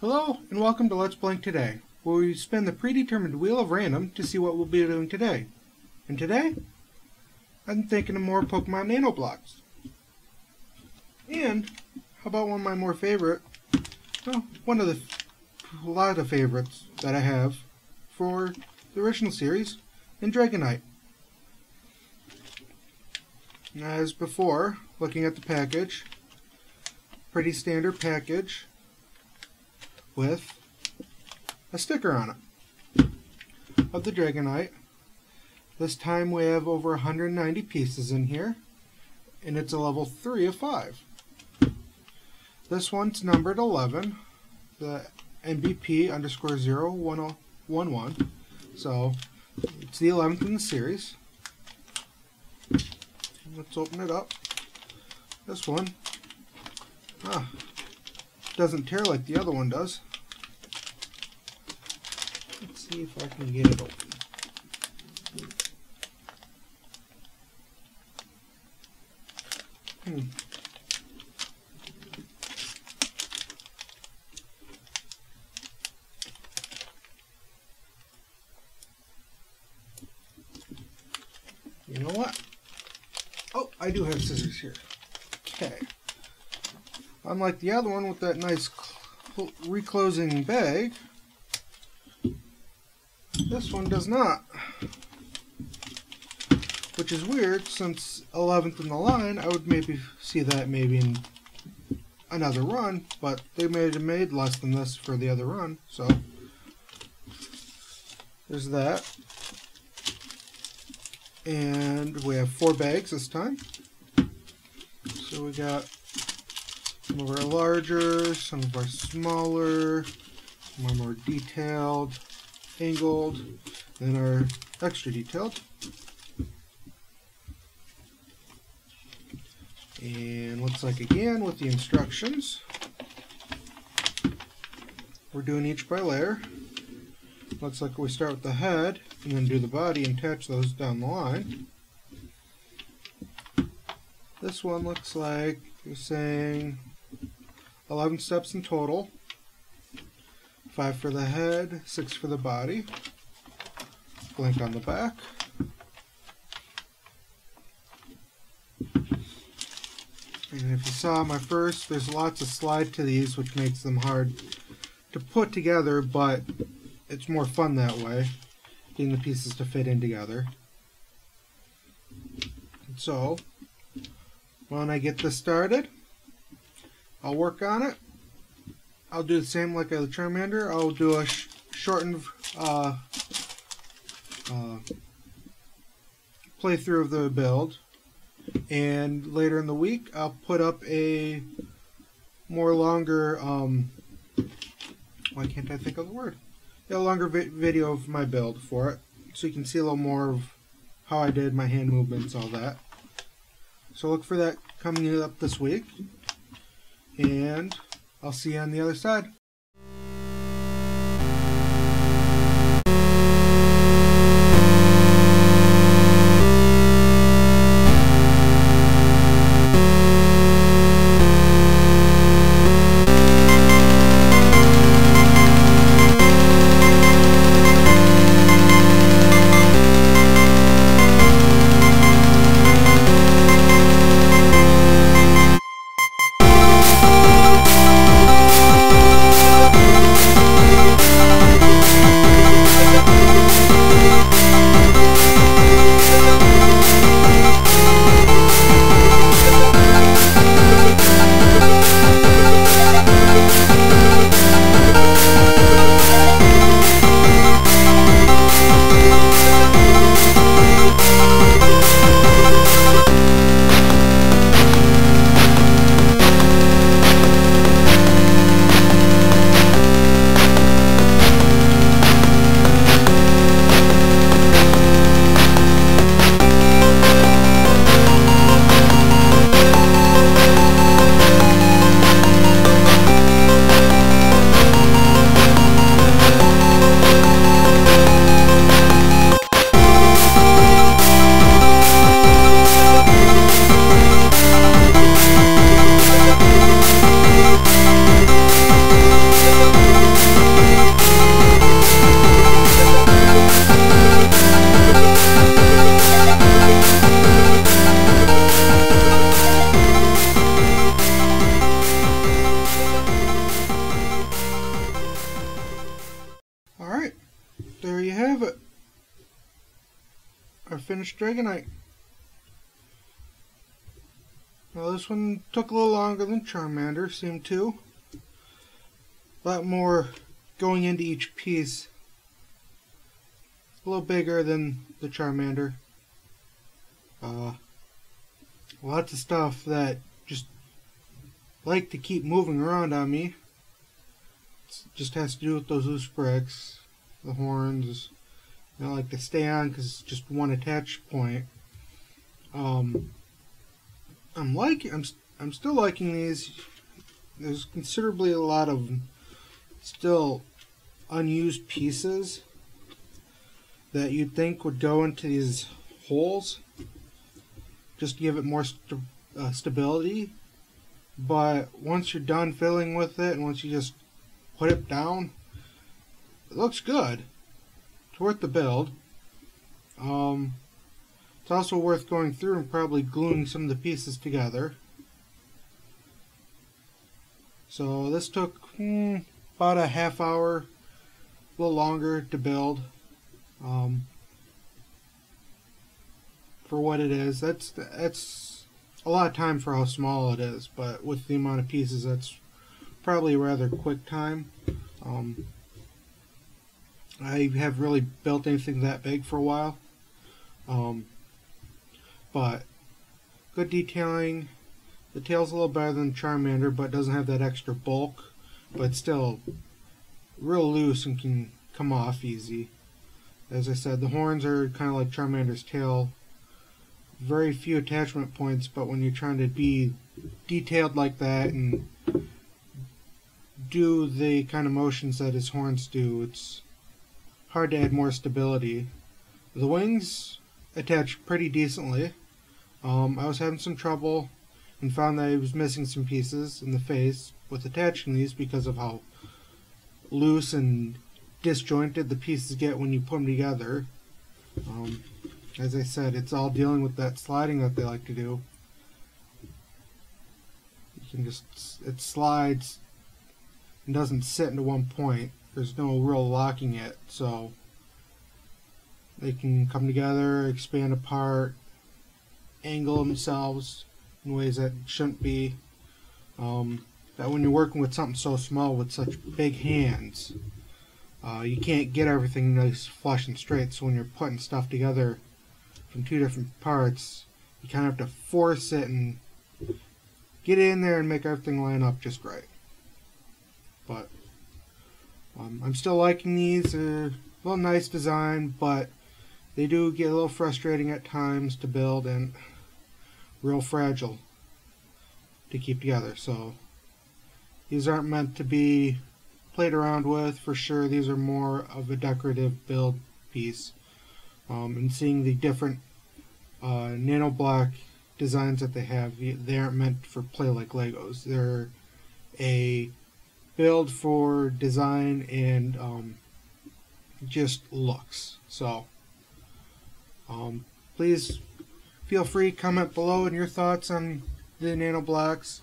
Hello and welcome to Let's Blank Today, where we spin the predetermined wheel of random to see what we'll be doing today. And today, I'm thinking of more Pokemon Nanoblocks. And how about one of my more favorite, well, a lot of favorites that I have for the original series, in Dragonite. As before, looking at the package, pretty standard package with a sticker on it of the Dragonite. This time we have over 190 pieces in here, and it's a level 3 of 5. This one's numbered 11, the MVP _0111, so it's the 11th in the series. Let's open it up. This one doesn't tear like the other one does. Let's see if I can get it open. You know what? Oh, I do have scissors here. Okay. Unlike the other one with that nice reclosing bag, this one does not. Which is weird, since 11th in the line, I would maybe see that maybe in another run, but they may have made less than this for the other run, so there's that. And we have 4 bags this time. So we got some of our larger, some of our smaller, some are more detailed, angled, and our extra detailed. And looks like again with the instructions, we're doing each by layer. Looks like we start with the head and then do the body and attach those down the line. This one looks like you're saying 11 steps in total, 5 for the head, 6 for the body. Blank on the back. And if you saw my first, there's lots of slide to these, which makes them hard to put together, but it's more fun that way, getting the pieces to fit in together. So, when I get this started, I'll work on it. I'll do the same like the Charmander. I'll do a shortened playthrough of the build, and later in the week I'll put up a more longer why can't I think of the word? A longer video of my build for it, so you can see a little more of how I did my hand movements, all that. So look for that coming up this week, and I'll see you on the other side. there you have it. Our finished Dragonite. Now this one took a little longer than Charmander seemed to. A lot more going into each piece. A little bigger than the Charmander. Lots of stuff that just like to keep moving around on me. It just has to do with those loose bricks. The horns, I like to stay on because it's just one attach point. I'm still liking these. There's considerably a lot of still unused pieces that you'd think would go into these holes just to give it more stability. But once you're done filling with it and once you just put it down, it looks good. It's worth the build. It's also worth going through and probably gluing some of the pieces together. So this took about a half hour, a little longer to build. For what it is, that's a lot of time for how small it is, but with the amount of pieces, that's probably a rather quick time. I haven't really built anything that big for a while, but good detailing. The tail's a little better than Charmander, but doesn't have that extra bulk, but still real loose and can come off easy. As I said, the horns are kind of like Charmander's tail. Very few attachment points, but when you're trying to be detailed like that and do the kind of motions that his horns do, it's hard to add more stability. The wings attach pretty decently. I was having some trouble and found that I was missing some pieces in the face with attaching these because of how loose and disjointed the pieces get when you put them together. As I said, it's all dealing with that sliding that they like to do. You can just, it slides and doesn't sit into one point. There's no real locking it, so they can come together, expand apart, angle themselves in ways that shouldn't be. That when you're working with something so small with such big hands, you can't get everything nice, flush, and straight. So when you're putting stuff together from two different parts, you kind of have to force it and get in there and make everything line up just right. But I'm still liking these. They're a little nice design, but they do get a little frustrating at times to build and real fragile to keep together. So these aren't meant to be played around with for sure. These are more of a decorative build piece. And seeing the different Nanoblock designs that they have, they aren't meant for play like Legos. They're a build for design and just looks. So please feel free to comment below in your thoughts on the Nanoblocks.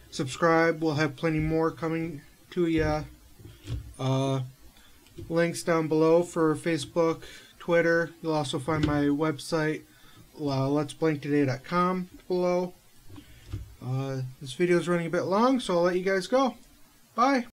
Subscribe. We'll have plenty more coming to you. Links down below for Facebook, Twitter. You'll also find my website, letsblinktoday.com, below. This video is running a bit long, so I'll let you guys go. Bye.